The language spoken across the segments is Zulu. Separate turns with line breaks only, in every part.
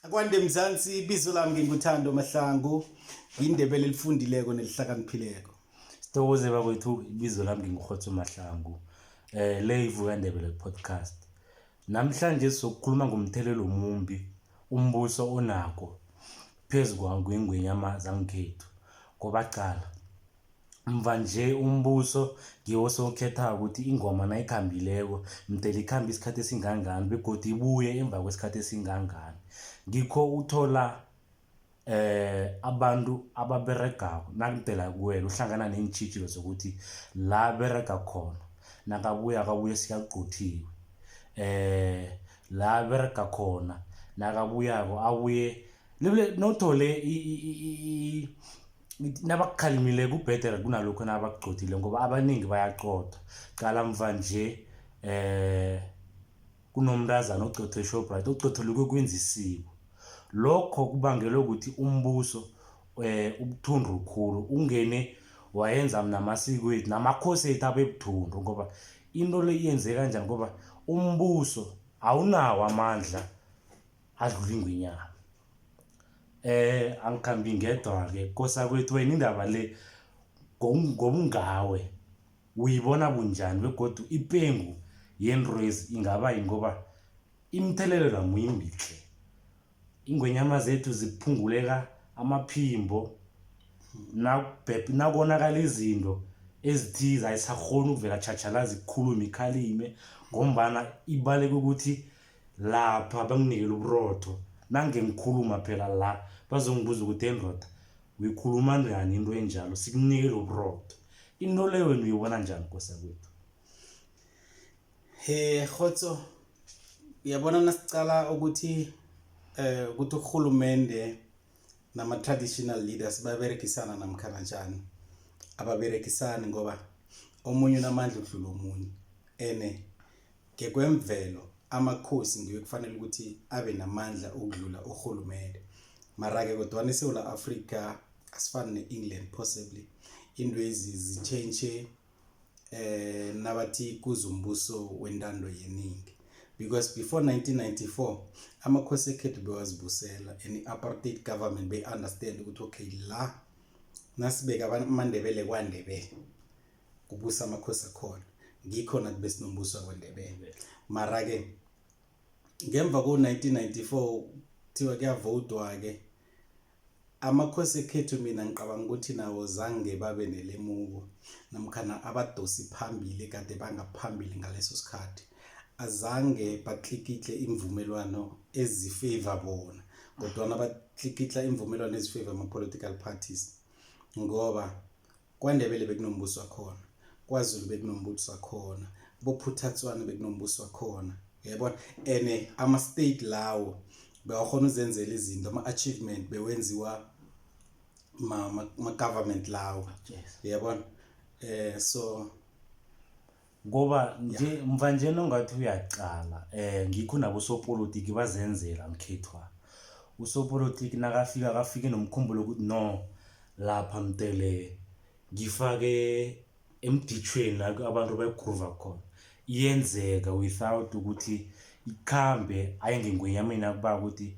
Akwande Mzansi ibizo lami nginguThando Mahlangu indebele elifundileko nelihlakaniphileko.
Sithokoze bakwethu ibizo lami nginguKgotso Mahlangu. Le ivuka indebele podcast. Namhlanje sokukhuluma ngomthelelo omumbi umbuso onako phezulu kwengwenyama zangekhethu. Ngoba qala mva nje umbuso ngiwo sokhetha ukuthi ingoma nayikhambileko mdele ikhamba isikhathi esingangani begodu ibuye emva kwesikhathi esingangani. Ngikho uthola abantu ababeregako nakudela kuwela uhlangana neentjhijilo zokuthi la berega khona nakabuye siyaqothiwe. La berega khona nakabuyako abuye nothole nabakukhalimile kubhedere kunalokho nabaqothile ngoba abaningi bayaqotha. Qala mva nje kunomntazana oqothe Shoprite oqothelwe kwenza isiko. Lokho kubangelwe ukuthi umbuso ubuthundu khulu ungene wayenza namasiko ethu namakhosi ethu abebuthundu ngoba into le iyenzeka kanjani ngoba umbuso awunawo amandla adlula ingwenyama. Angikhambi ngedwa ke kosa kwethu wena indaba le ngobungawe uyibona bunjani begodu ipengu yenrezi ingaba ngoba imthelelo lamuyimbihle ingwenyama zethu ziphunguleka amaphimbo nakonakala izinto ezithiza ayisakhona ukuvela tjhatjhalazi kukhuluma ikhalime ngombana ibaleke ukuthi lapha banginikela uburotho nangengikhuluma phela la bazongibuza ukuthi endoda uyikhuluma njani into enjalo sikunikele uburotho. Into le wena uyibona njani kosa kwethu?
Kgotso uyabona nasicala ukuthi urhulumende nama-traditional leaders baberegisana namkhana njani ababeregisani ngoba omunye unamandla ukudlula omunye ene ngekwemvelo amakhosi ngiyo kufanele ukuthi abe namandla ukudlula urhulumende mara-ke kodwana eSewula Africa asifani ne-England possibly into zichange nabathi kuzumbuso wentando yeningi because before 1994 amakhosi ekhethu bewazibusela and i-apartheid government be-understand ukuthi okay la nasibeka amandebele kwaNdebele kubusa amakhosi akhona ngikhona kube sinombuso kwaNdebele mara-ke ngemva ko-1994 kuthiwa kuyavotwa-ke amakhosi ekhethu mina ngiqabanga ukuthi nawo zange babe nelemuko namkhana abadosi phambili kade bangaphambili ngaleso sikhathi azange baklikitle imvumelwano ezifavor bona kodwa baklikitla imvumelwano ezifavor ama-political parties ngoba kwaNdebele bekunombuso wakhona, kwaZulu bekunombuso wakhona, boPhuthatswana bekunombuso wakhona yabona ene ama-state lawo bewakhona uzenzela izinto ama-achievement bewenziwa ma-government lawo yabona so
ngoba nje mva nje nongathi uyaqala ngikho nabo sopolitiki bazenzela mkhethwa usopolitiki nakafike nomkhumbulo ukuthi no lapha mtele ngifake emditshweni la abantu bayigroova khona iyenzeka without ukuthi ikhambe ayengengwenyameni akuba ukuthi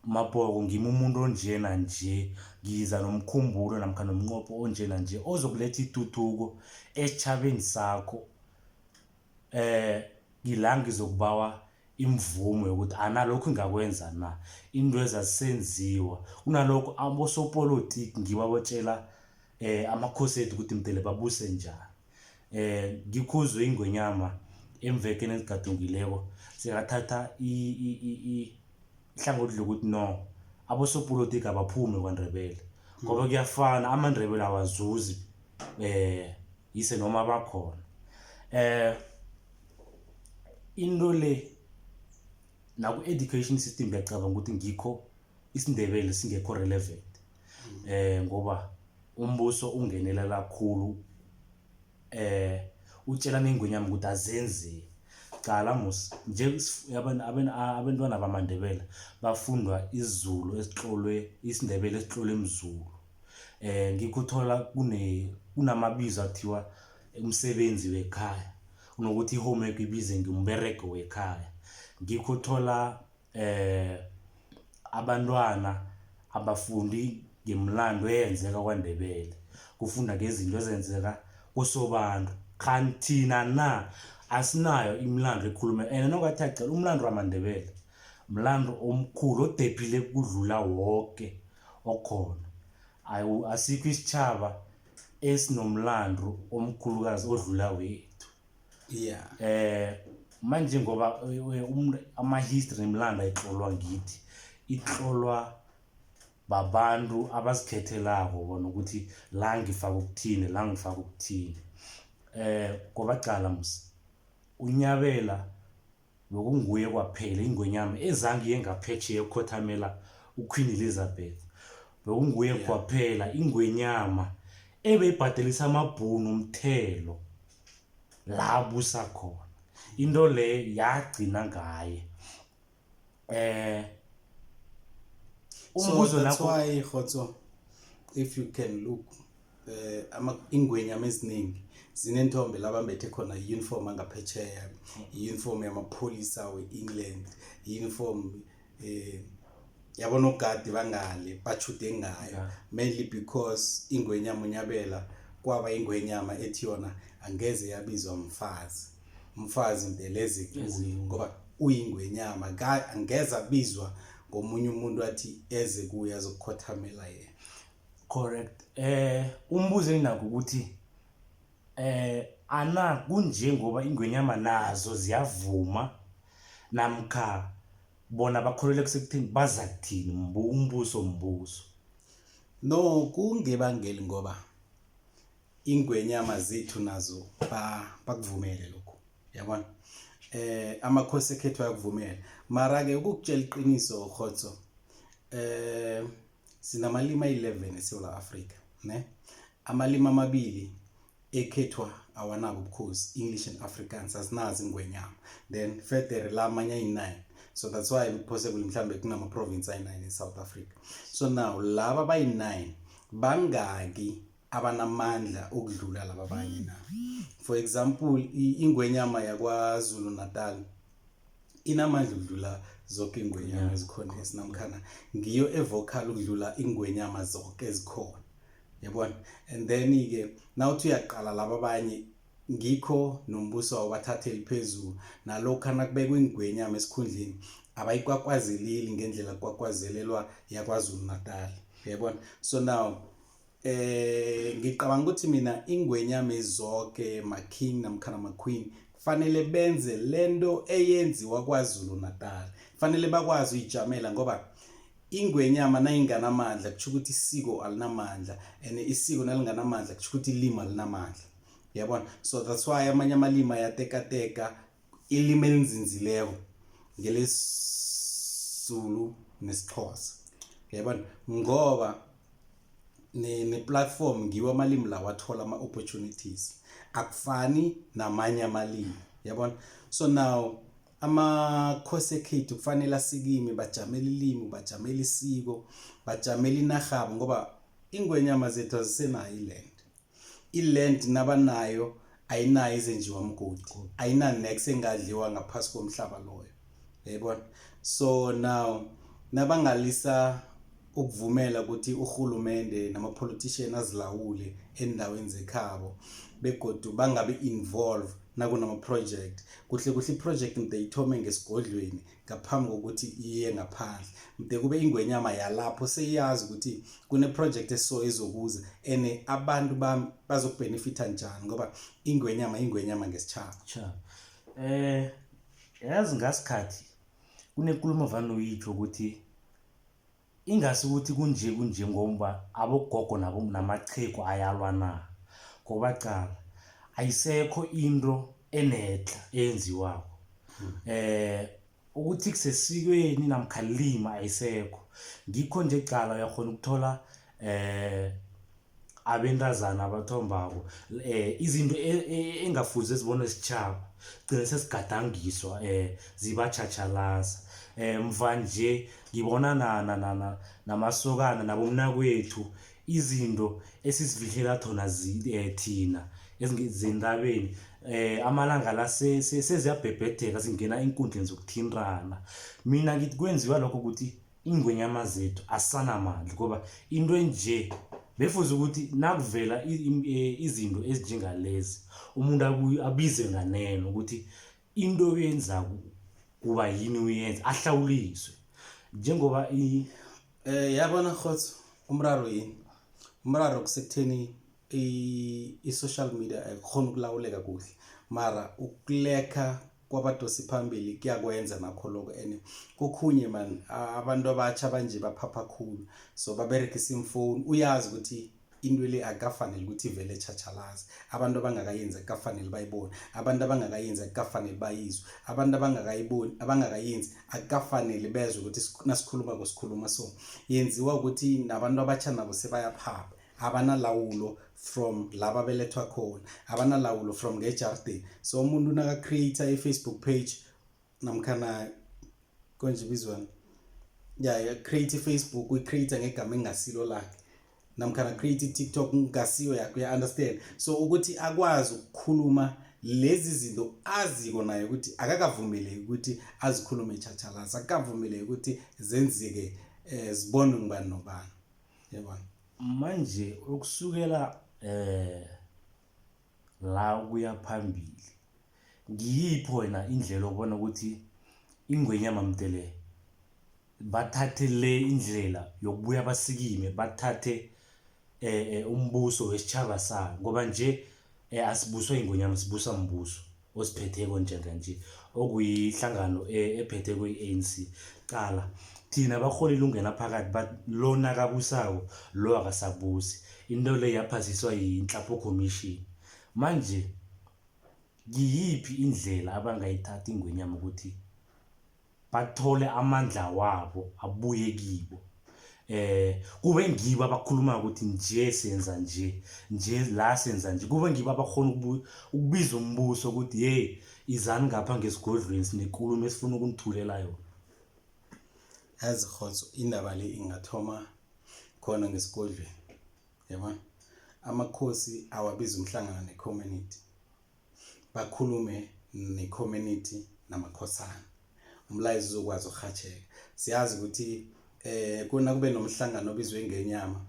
mabhoko ngimi umuntu onje nanje ngiza nomkhumbulo namkha nomnqopho onje nanje ozokuletha ituthuko esichabeni sakho ngilanga izokubawa imvumo yokuthi analokho ngakwenza na into ezasenziwa kunalokho abosopolitiki ngibabotshela amakhosi ethu ukuthi mdele babuse njani. Ngikhuzwe ingwenyama emvekeni ezigadungileko sikathatha ihlangothi lokuthi no abosopolitiki abaphume kwaNdebele ngoba kuyafana amaNdebele awazuzi yise noma bakhona. Into le naku-education system ngiyacabanga ukuthi ngikho isiNdebele singekho relevant ngoba umbuso ungenelela kakhulu utshela nengwenyama ukuthi azenze qala mos nje abantwana bamaNdebele bafundwa isiZulu esihlolwe isiNdebele esihlolwe emZulu. Ngikuthola kunamabizo athiwa umsebenzi wekhaya unokuthi homework ibize ngumberego wekhaya ngikuthola abantwana abafundi ngemlando eyenzeka kwaNdebele, kufunda ngezinto ezenzeka kusobantu. Kanti thina na asinayo imlando ekhuluma and nokathi acela umlando wamaNdebele mlando omkhulu odephile kudlula wonke okhona. Asikho isitshaba esinomlando omkhulukazi odlula wethu.
Yeah.
Manje ngoba ama-history nemlando ayitlolwa ngithi, itlolwa babantu abazikhethelako bona ukuthi la ngifaka ukuthini, la ngifaka ukuthini. Ngoba cala uNyabela bekunguye kwaphela ingwenyama ezange iye ngaphetsheya ukukhothamela uQueen Elizabeth. Bekunguye kwaphela ingwenyama ebeyibhadelisa amabhunu umthelo la abusa khona. Into le yagcina ngaye.
So that's why Kgotso, if you can look, ingwenyama eziningi zinentombe labambethe khona uniform angaphetsheya, uniform yamapholisa we-England, uniform yabona ogadi bangale bachude ngayo, mainly because ingwenyama uNyabela kwaba ingwenyama ethi yona angeze yabizwa umfazi mdeleze kuyo ngoba uyingwenyama, angeze abizwa ngomunye umuntu athi eze kuye azokukhothamela yena.
Correct. Umbuzo enginako ukuthi ana kunje ngoba ingwenyama nazo ziyavuma namkha bona bakholelwa kusekuthini baza kuthini umbuso.
No, kungebangeli ngoba ingwenyama zethu nazo bakuvumele lokho, yabona. Amakhosi ekhethu ayakuvumela, mara ke ukukutshela iqiniso Kgotso, sinamalimi 11 eSouth Africa, ne? Amalimi amabili ekhethwa awanabo ubukhosi, English and Afrikaans, asinazi ingwenyama. Then further la amanye ayi9. So that's why possible mhlambe kunama province ayi9 in South Africa. So now laba bayi9 bangaki abanamandla okudlula laba abanye na. For example, ingwenyama yakwaZulu Natal inamandla ukudlula zonke ingwenyama ezikhona esinamkhana, ngiyo evocal ukudlula ingwenyama zonke ezikhona, yabona. And then ke nawuthi uyaqala laba abanye ngikho nombuso wabathatheli phezulu, nalokho nakubekwe ingwenyama esikhundleni abayikwakwazeleli ngendlela kwakwazelelwa yakwaZulu Natal, yabona. So now ngicabanga ukuthi mina ingwenyama ezonke ma-king namkhana ma-queen kufanele benze lento eyenziwa kwaZulu Natal, kufanele bakwazi uyijamela ngoba ingwenyama nayinganamandla kusho ukuthi isiko alinamandla, and isiko nalinganamandla kusho ukuthi ilimi alinamandla, yabona. So that's why amanye amalimi ayatekateka, ilimi elinzinzileko ngelesiZulu nesiXhosa, yabona, ngoba ne-platform ngiwo amalimi la wathola ama-opportunities, akufani namanye amalimi, yabona. So now amakhosi ekhethu kufanele asikime bajamela ilimi, bajamela isiko, bajamela inarhabo, ngoba ingwenyama zethu azisenayo iland nabanayo ayinayo izenjiwa mgodi, ayina next engadliwa ngaphasi komhlaba loyo, yabona. So now nabangalisa ukuvumela ukuthi uhulumende nama-politician azilawule endaweni zekhabo begodu bangabe involve nakunama-project, kuhle i-project mde ithome ngesigodlweni ngaphambi kokuthi iye ngaphandle, mde kube ingwenyama yalapho seyazi ukuthi kune-project eso ezokuza and abantu bazokubhenefitha njani ngoba ingwenyama ngesitshaba.
Yazi ngasikhathi kunenkulumo vane uyitsho ukuthi ingasi ukuthi kunje ngoba abogogo namachegu ayalwa na, ngoba cala ayisekho into enetla eyenziwako. Ukuthi kusesikweni namkhalima ayisekho, ngikho nje cala uyakhona ukuthola abentazana abathombako izinto engafuze zibone sitshaba gcina sesigadangiswa zibachachalaza. Mvanje ngibona namasokana nabomnakwethu izinto esizivihlela thina ezingendabeni amalanga la seziyabhebhedeka singena inkundleni zokuthintana. Mina ngithi kwenziwa lokho ukuthi ingwenyama zethu asanamandla ngoba into enje befuze ukuthi nakuvela izinto ezinjengalezi umuntu abize nganeno ukuthi into oyenzako kuba yini uyenza ahlawuliswe njengoba
yabona Kgotso umraro yini umraro kusekutheni i-social media akukhona ukulawuleka kuhle mara ukuleka kwabadosi phambili kuyakwenza nakho lokho and kokhunye man abantu abatsha banje baphapha khulu so baberegisa imphone uyazi ukuthi into le akafanele ukuthi ivele echachalazi abantu abangakayenza akafanele bayibone abantu abangakayenza akafanele bayizwe abantu abangakayenzi akafanele bezwe ukuthi nasikhuluma ngosikhuluma so yenziwa ukuthi nabantu abatsha nabo sebayaphapha abanalawulo from laba belethwa khona abanalawulo from ngejardin so umuntu naka create a Facebook page namkhana konje bizwana create Facebook we create ngegama engasilo lakhe namkhana create TikTok ngasiyo yakho ya understand so ukuthi akwazi ukukhuluma lezi zinto aziko naye ukuthi akakavumeleki ukuthi azikhulume echachalaza akavumeleki ukuthi zenzeke zibonwe ngubani nobani yabona
manje ukusukela la kuya phambili ngiyipho wena indlela obona ukuthi ingwenyama mtele bathathe le indlela yokubuya basikime bathathe umbuso wesitshaba sa ngoba nje asibuswa ingwenyama sibusa umbuso osiphetheko njenganje okuyihlangano ephethe kwe-ANC qala thina baholi lungena phakathi lona kabusako lo akasabusi into le yaphasiswa yinhlapho commission manje ngiyiphi indlela abangayithatha ingwenyama ukuthi bathole amandla wabo abuye kibo kube ngibo abakhuluma ukuthi nje senza nje la senza nje kube ngibo abakhona ukubiza umbuso ukuthi hey izani ngapha ngesigodlweni sinenkulumo esifuna ukunithulela yona
as Kgotso indaba le ingathoma khona ngesigodlweni yabona amakhosi awabiza umhlangano necommunity bakhulume necommunity namakhosana umlayezo uzokwazi ukuhatsheka siyazi ukuthi kuna kube nomhlangano obizwe ngenyama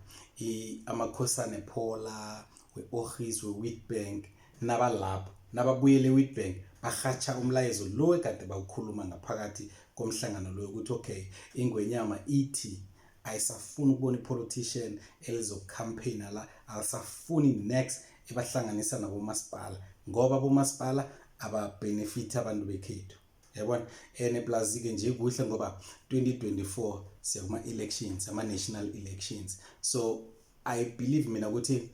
amakhosana ePola weOrhis weWitbank nabalapho nababuyele eWitbank bahatsha umlayezo lo ekade bawukhuluma ngaphakathi komhlangano lo ukuthi okay ingwenyama ithi ayisafuni ukubona ipolitician elizocampaign la alisafuni next ebahlanganisa nabo masipala ngoba abo masipala ababenefit abantu bekhethu yabona plus ke nje kuhle ngoba 2024 siyakuma elections ama national elections so I believe mina ukuthi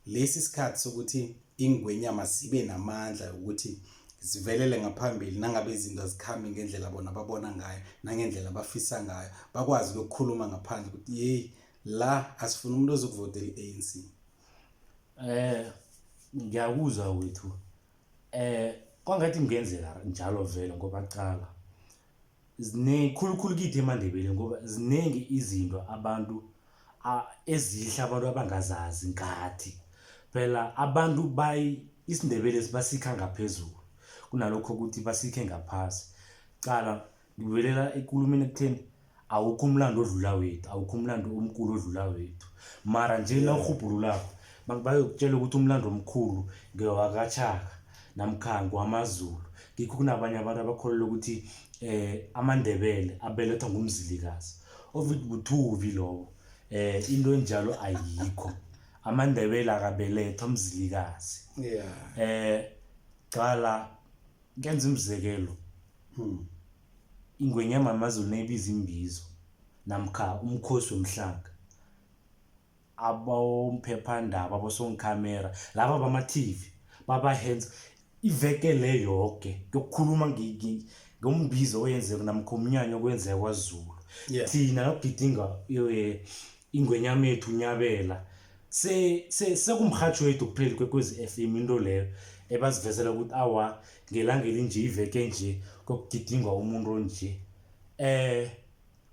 lesi sikhathi sokuthi ingwenyama sibe namandla ukuthi zivelele ngaphambili nangabe izinto azikhambi ngendlela bona babona ngayo nangendlela bafisa ngayo bakwazi ukukhuluma ngaphandle ukuthi hey la asifuna umuntu ozokuvotela iANC
ngiyakuzwa wethu kwangathi ngenzeka njalo vele ngoba qala zinekhulukhulu kithi eMandebele ngoba zinengi izinto abantu ezihla abantu abangazazi ngathi phela abantu isindebele sibasikha ngaphezulu kunalokho ukuthi basikhe ngaphasi qala ngibelela ekulumeni ekutheni awukho umlando odlula wethu awukho umlando omkhulu odlula wethu mara nje la uhubhululako bayokutshela ukuthi umlando omkhulu ngewakachaka namkhango amaZulu ngikho kunabanye abantu abakholelwa ukuthi amandebele abelethwa ngumzilikazi ovithi buthuvi lowo into enjalo ayikho amandebele akabelethwa umzilikazi qala ngenza umzekelo ingwenyama amaZulu nebiza imbizo namkha umkhosi womhlanga abomphephandaba abosonkamera laba bama TV baba hands iveke le yonke yokukhuluma ngombizo oyenzeka namkha umnyanya okwenzeka kwaZulu thina nokugidinga ingwenyama yethu unyabela sekumhatsho wethu kuphela kwekwezi FM into leyo ebazivezela ukuthi awa ngelanga elinje iveke nje kokugidingwa umuntu onje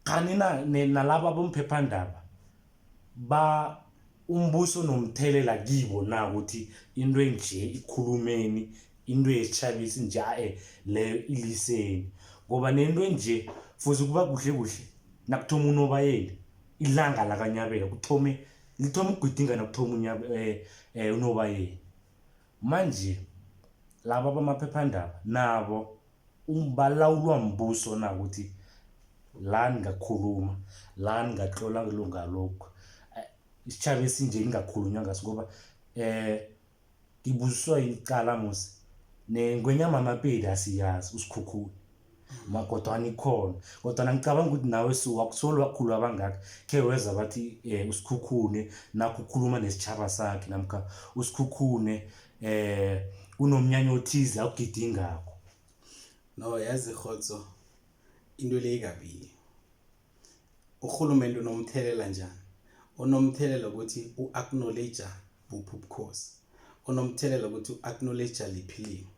kanina nalabo bomphephandaba umbuso nomthelela kibo na ukuthi into enje ikhulumeni into yesichabisi nje leyo iliseni ngoba nento nje futhi kuba kuhle kuhle nakuthoma unobayeni ilanga lakanyabela lithoma ukugidinga nakuthoma unobayeni manje laba bamaphephandaba nabo balawulwa mbuso na ukuthi la ningakhuluma la ningatlola ngalokho isitjhaba esinje ningakhulunywa ngaso ngoba ngibuziswa icala musi ngwenyama amapedi asiyazi usikhukhula kodwana ikhona kodwana ngicabanga ukuthi nawe wakusolo wakhulu abangaka khe weza bathi usikhukhune nakho ukhuluma nesitjhaba sakhe namkha usikhukhune unomnyanya othize awugidingako.
No, yazi Kgotso, into le ikabili. Urhulumente unomthelela njani? Unomthelela ukuthi u-acknowledge buphi ubukhosi. Unomthelela ukuthi u-acknowledge liphilimo.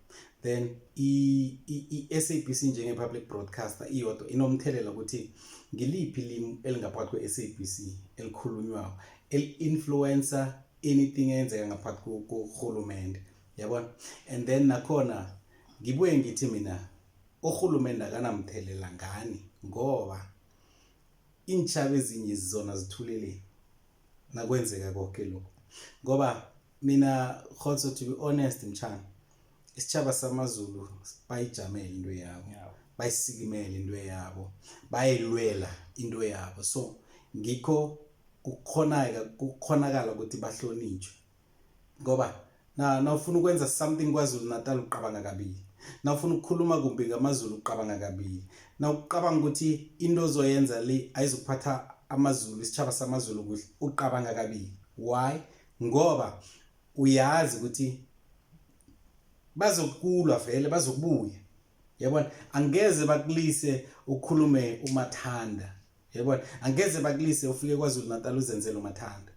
Then i-SABC njenge-public broadcaster iyodwa inomthelela ukuthi ngiliphi ilimi elingaphakathi kwe-SABC elikhulunywayo eli-influencer anything eyenzeka ngaphakathi kurhulumente. Yabona? And then nakhona ngibuye ngithi mina urhulumente akanamthelela ngani ngoba intshaba ezinye zizona zithulele nakwenzeka konke lokho ngoba mina Kgotso, to be honest mchana, isitshaba samaZulu bayijamela into yabo, bayisikimela into yabo, bayilwela into yabo, so ngikho kukhonakala ukuthi bahlonitshwe ngoba na ufuna ukwenza something kwaZulu Natal uqabanga kabili, na ufuna ukukhuluma kumbi ngamaZulu uqabanga kabili, na uqabanga ukuthi into ozoyenza le ayizokuphatha amaZulu, isitshaba samaZulu kuhle uqabanga kabili. Why? Ngoba uyazi ukuthi bazokulwa vele bazokubuya. Yabona, angeze bakulise ukhulume umathanda. Yabona, angeze bakulise ufike kwaZulu Natal uzenzele umathanda.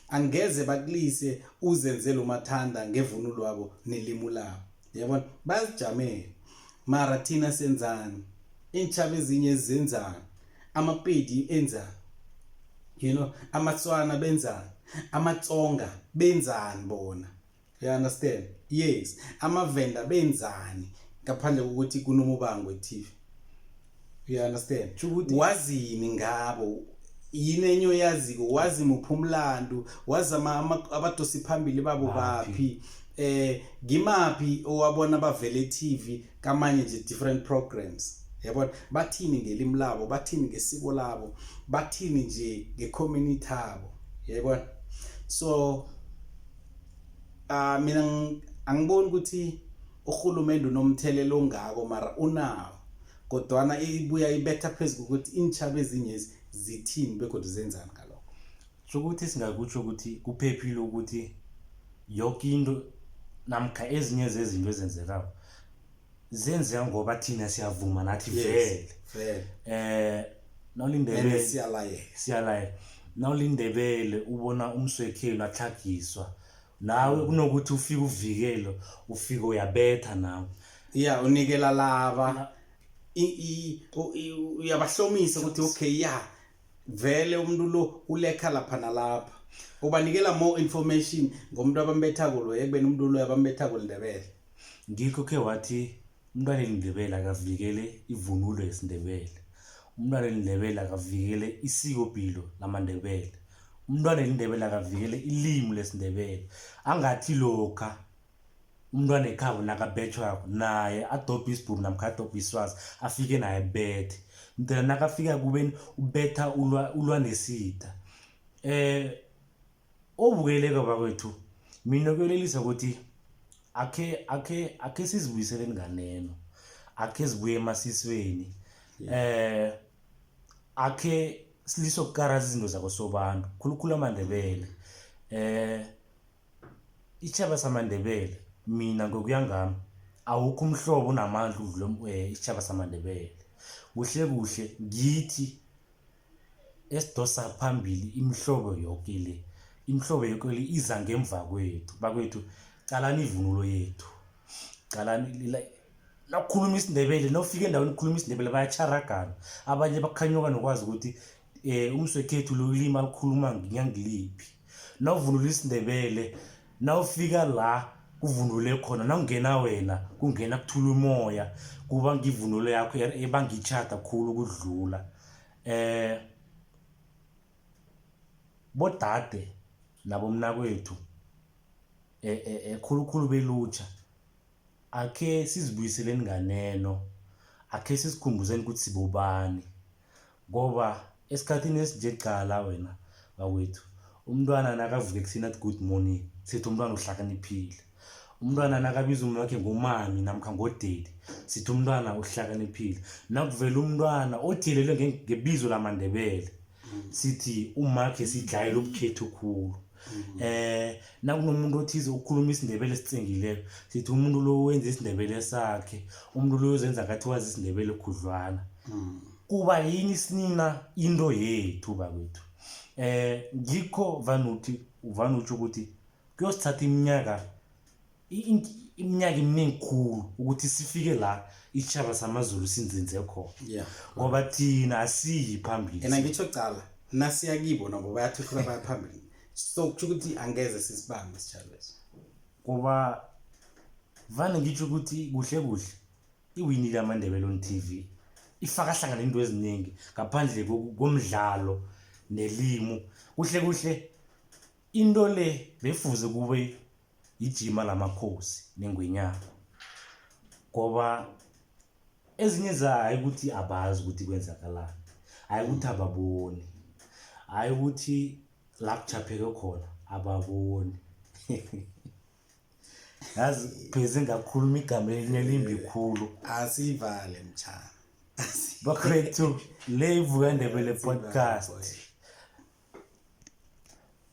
Angeze bakulise uzenzele umathanda ngevunulo lwabo nelimo labo. Yabona, bazijamele. Mara thina senzani? Intshaba ezinye zenzani? Amapedi enzani? You know, amaTswana benzani? AmaTsonga benzani bona? You understand? Yes. AmaVenda benzani ngaphandle kokuthi kunomubango eTV? You understand? Wazini ngabo? Yini enyo yaziko? Wazi muphumlando? Wazi abadosi phambili babo baphi? Ngimaphi owabona bavele eTV kamanye nje different programs? Yabona, bathini ngelimi labo, bathini ngesiko labo, bathini nje ngecommunity yabo. Yabona? So mina angiboni ukuthi urhulumente unomthelela ongako mara unawo, kodwana ibuya ibetha phezulu ukuthi intshaba ezinye zithini bekodwa zenzani ngalokho.
Sokuthi singakutsho ukuthi kuphephile ukuthi yonke into namkha ezinye zezinto ezenzekayo zenzeka ngoba thina siyavuma nathi vele. Nawulindebele siyalaye. Nawulindebele ubona umswekhelu athlagiswa, nawe kunokuthi ufike uvikelo, ufike uyabetha nawe.
Yeah, unikela laba uyabahlomisa ukuthi okay, vele umuntu lo ulekha lapha nalapha. Ubanikela more information ngomuntu abambethako lo ekubeni umuntu lo abambethako Ndebele.
Ngikho ke wathi umntwana eLindebele akavikele ivunulo yesiNdebele. Umntwana eLindebele akavikele isikopilo lamaNdebele. Umntwana eLindebele akavikele ilimi lesiNdebele. Angathi lokha umntwana ekhabo nakabetjhwako naye adobha isibhuru namkha adobha iswazi afike naye bethe. Mntwana nakafika kubeni ubetha ulwa nesitha. Obukeleka bakwethu mina kuyolelisa ukuthi akhe sizibuyisele nganeno, akhe sibuye emasisweni, akhe siliso ukukaraza izinto zakosobantu khulukhulu amaNdebele. Isitshaba samaNdebele mina ngokuya ngami awukho umhlobo unamandla udlula isitshaba samaNdebele. Kuhle kuhle ngithi esidosa phambili imihlobo yonke le, imihlobo yonke le iza ngemva kwethu. Bakwethu calani ivunulo yethu, calani nakukhuluma isiNdebele, nawufika endaweni ukukhuluma isiNdebele bayacharagana, abanye bakhanyuka nokwazi ukuthi umswekhethu lo ilimi alikhuluma ngiyangiliphi. Nawuvunula isiNdebele, nawufika la kuvunule khona nawungena wena kungena kuthula umoya kuba ngivunulo yakho ebangichata khulu kudlula bodade nabomnakwethu khulukhulu belutsha akhe sizibuyiseleni nganeno akhe sisikhumbuzeni ukuthi sibobani ngoba esikhathini esinje qala wena bawethu umntwana nakavuka ekuseni athi good morning sithi umntwana uhlakaniphile umntwana nakabiza umuntu wakhe ngomami namkha ngodedi sithi umntwana uhlakaniphile nakuvela umntwana othelelwe ngebizo lamandebele sithi umakhe sidlayela ubukhetho khulu nakunomuntu othize ukukhuluma isindebele esicengileko sithi umuntu lo wenza isindebele sakhe umuntu lo uzenza ngathi wazi isindebele khudlwana kuba yini sinina into yethu bakwethu ngikho vanuthi ukuthi kuyosithatha iminyaka eminingi khulu ukuthi sifike la isitshaba samaZulu sinzinze khona ngoba thina asiyi phambili
yena ngitsho cala nasiya kibo nabo bayathuthuka baya phambili so kuthi ukuthi angeze sisibambe isitshaba leso
ngoba vane ngitsho ukuthi kuhle iwinile amandebele on TV ifaka hlangana into eziningi ngaphandle komdlalo nelimo kuhle into le befuze kube ijima lamakhosi nengwenyama ngoba ezinye zayo ukuthi abazi ukuthi kwenzakalani hayi ukuthi ababoni hayi ukuthi la kuchapheke khona ababoni yazi pheze ngakhuluma igama elimbi khulu
asivale mchana
bakwethu le ivuka ndebele podcast